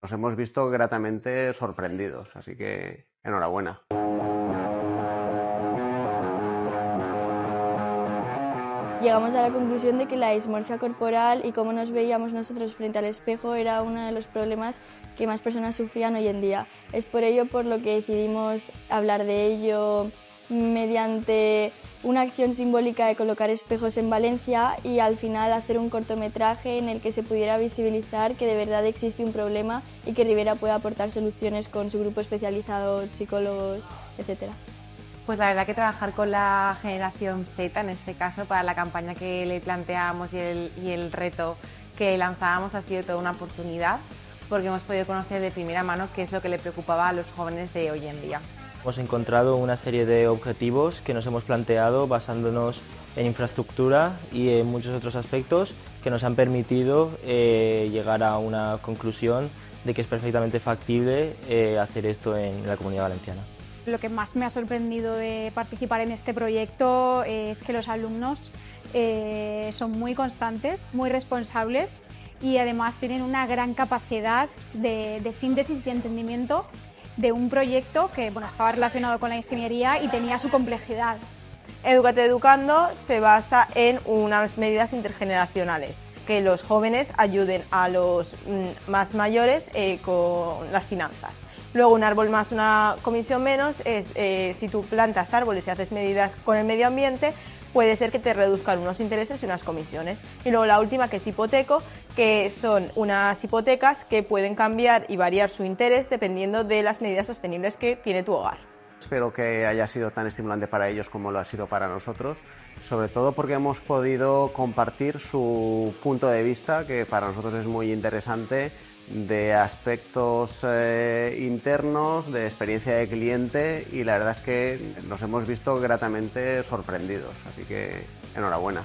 Nos hemos visto gratamente sorprendidos, así que enhorabuena. Llegamos a la conclusión de que la dismorfia corporal y cómo nos veíamos nosotros frente al espejo era uno de los problemas que más personas sufrían hoy en día. Es por ello por lo que decidimos hablar de ello mediante una acción simbólica de colocar espejos en Valencia y al final hacer un cortometraje en el que se pudiera visibilizar que de verdad existe un problema y que Ribera puede aportar soluciones con su grupo especializado, psicólogos, etc. Pues la verdad que trabajar con la generación Z, en este caso, para la campaña que le planteábamos y el reto que lanzábamos ha sido toda una oportunidad, porque hemos podido conocer de primera mano qué es lo que le preocupaba a los jóvenes de hoy en día. Hemos encontrado una serie de objetivos que nos hemos planteado basándonos en infraestructura y en muchos otros aspectos que nos han permitido llegar a una conclusión de que es perfectamente factible hacer esto en la Comunidad Valenciana. Lo que más me ha sorprendido de participar en este proyecto es que los alumnos son muy constantes, muy responsables y además tienen una gran capacidad de síntesis y entendimiento de un proyecto que estaba relacionado con la ingeniería y tenía su complejidad. Educate Educando se basa en unas medidas intergeneracionales, que los jóvenes ayuden a los más mayores con las finanzas. Luego un árbol más, una comisión menos, es si tú plantas árboles y haces medidas con el medio ambiente, puede ser que te reduzcan unos intereses y unas comisiones. Y luego la última, que es hipoteco, que son unas hipotecas que pueden cambiar y variar su interés dependiendo de las medidas sostenibles que tiene tu hogar. Espero que haya sido tan estimulante para ellos como lo ha sido para nosotros, sobre todo porque hemos podido compartir su punto de vista, que para nosotros es muy interesante, de aspectos internos, de experiencia de cliente, y la verdad es que nos hemos visto gratamente sorprendidos, así que enhorabuena.